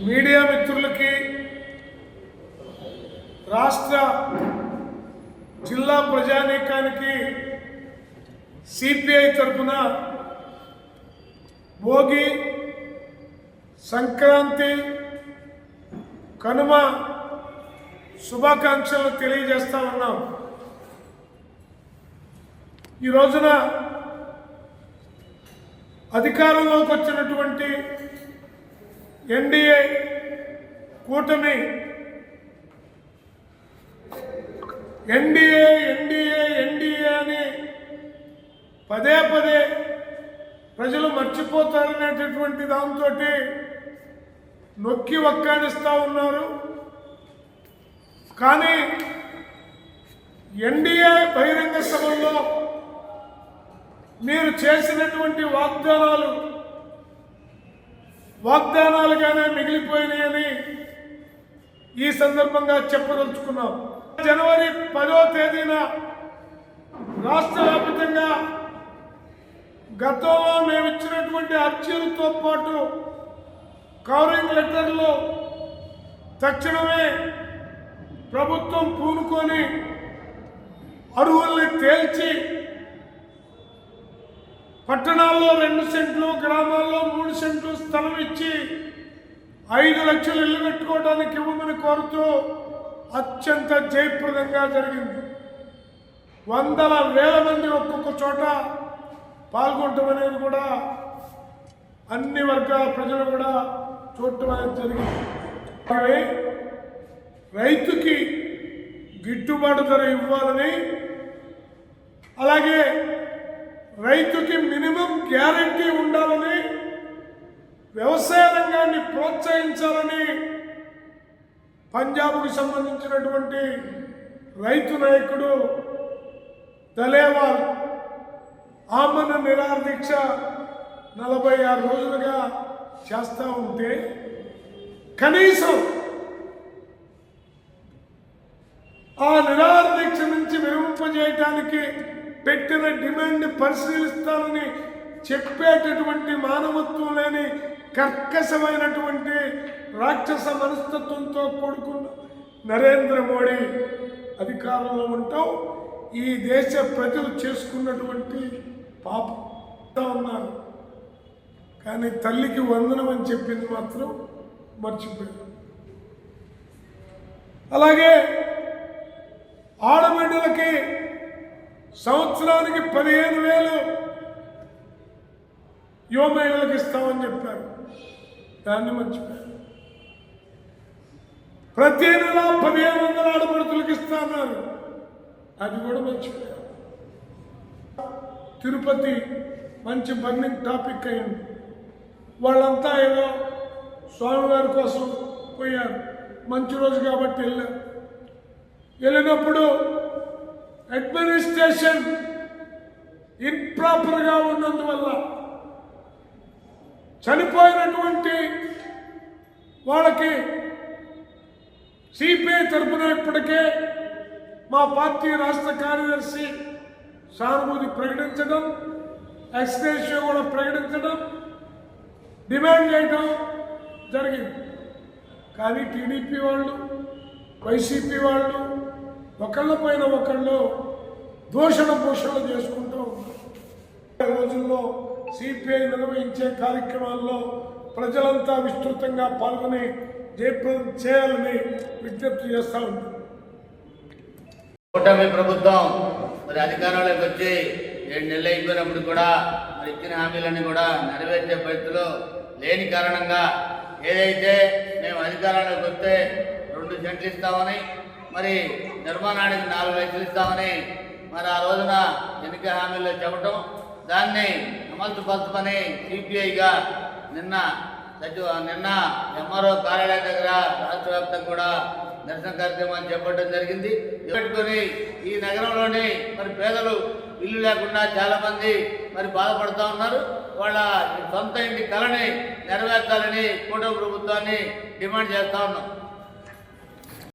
Media మిత్రులకి, రాష్ట్ర జిల్లా ప్రజానీకానికి సిపిఐ తరఫున భోగి, సంక్రాంతి, కనుమ శుభాకాంక్షలు తెలియజేస్తా ఉన్నాం. ఈ రోజున అధికారంలోకి వచ్చినటువంటి ఎన్డీఏ కూటమి ఎన్డీఏ అని పదే పదే ప్రజలు మర్చిపోతారనేటటువంటి దాంతో నొక్కి వక్కాడిస్తూ ఉన్నారు. కానీ ఎన్డీఏ బహిరంగ సభల్లో మీరు చేసినటువంటి వాగ్దానాలుగానే మిగిలిపోయినాయని ఈ సందర్భంగా చెప్పదలుచుకున్నాం. జనవరి 10వ తేదీన రాష్ట్ర వ్యాప్తంగా గతంలో మేము ఇచ్చినటువంటి అర్జీలతో పాటు కవరింగ్ లెటర్లు తక్షణమే ప్రభుత్వం పూనుకొని అర్హుల్ని తేల్చి పట్టణాల్లో 2 సెంట్లు, గ్రామాల్లో 3 సెంట్లు స్థలం ఇచ్చి 5 లక్షలు ఇల్లు కట్టుకోవడానికి ఇవ్వమని కోరుతూ అత్యంత జయప్రదంగా జరిగింది. వందల వేల మంది ఒక్కొక్క చోట పాల్గొనడం కూడా అన్ని వర్గాల ప్రజలు కూడా చూడటం అనేది జరిగింది. రైతుకి గిట్టుబాటు ధర ఇవ్వాలని, అలాగే రైతుకి మినిమం గ్యారంటీ ఉండాలని, వ్యవసాయ రంగాన్ని ప్రోత్సహించాలని పంజాబ్కు సంబంధించినటువంటి రైతు నాయకుడు దలేవాల్ ఆమరణ నిరాహార దీక్ష 46 రోజులుగా చేస్తూ ఉంటే కనీసం ఆ నిరాహార దీక్ష నుంచి విరమింపజేయడానికి పెట్టిన డిమాండ్ని పరిశీలిస్తానని చెప్పేటటువంటి మానవత్వం లేని కర్కశమైనటువంటి రాక్షస మనస్తత్వంతో కూడుకున్న నరేంద్ర మోడీ అధికారంలో ఉంటాం ఈ దేశ ప్రజలు చేసుకున్నటువంటి పాపం ఉన్నారు. కానీ తల్లికి వందనం అని చెప్పింది మాత్రం మర్చిపోయారు. అలాగే ఆడబిడ్డలకి సంవత్సరానికి 15,000 యువ మహిళలకు ఇస్తామని చెప్పారు. దాన్ని మర్చిపోయారు. ప్రతి నెల 1,500 ఆడపడుతులకు ఇస్తున్నారు. అది కూడా మర్చిపోయారు. తిరుపతి మంచి బర్నింగ్ టాపిక్ అయింది. వాళ్ళంతా ఏదో స్వామివారి కోసం పోయారు. మంచి రోజు కాబట్టి వెళ్ళినప్పుడు అడ్మినిస్ట్రేషన్ ఇంప్రాపర్గా ఉన్నందువల్ల చనిపోయినటువంటి వాళ్ళకి సిపిఐ తరఫున ఇప్పటికే మా పార్టీ రాష్ట్ర కార్యదర్శి సానుభూతి ప్రకటించడం, ఎక్స్గ్రేషియో కూడా ప్రకటించడం, డిమాండ్ చేయడం జరిగింది. కానీ టీడీపీ వాళ్ళు, వైసీపీ వాళ్ళు ఒకళ్ళపైన ఒకళ్ళు దూషణలు చేసుకుంటూ ఉన్నారు. రోజుల్లో సిపిఐ నిర్వహించే కార్యక్రమాల్లో ప్రజలంతా విస్తృతంగా పాల్గొని జయప్రదం చేయాలని విజ్ఞప్తి చేస్తూ ఉన్నారు. కూటమి ప్రభుత్వం మరి అధికారంలోకి వచ్చి 7 నెలలు అయిపోయినప్పుడు కూడా మరి ఇచ్చిన హామీలన్నీ కూడా నెరవేర్చే పరిస్థితిలో లేని కారణంగా ఏదైతే మేము అధికారంలోకి వస్తే 2 సెంట్లు ఇస్తామని, మరి నిర్మాణానికి 4 లక్షలు ఇస్తామని మరి ఆ రోజున ఎన్నికల హామీల్లో చెప్పటం, దాన్ని అమలుపరచమని సిపిఐగా నిన్న ఎంఆర్ఓ కార్యాలయం దగ్గర రాష్ట్ర వ్యాప్తంగా కూడా నిరసన కార్యక్రమాన్ని చేపట్టడం జరిగింది. పెట్టుకొని ఈ నగరంలోని మరి పేదలు ఇల్లు లేకుండా చాలామంది మరి బాధపడుతూ ఉన్నారు. వాళ్ళ సొంత ఇంటి కళని నెరవేర్చాలని కూటమి ప్రభుత్వాన్ని డిమాండ్ చేస్తూ ఉన్నాం.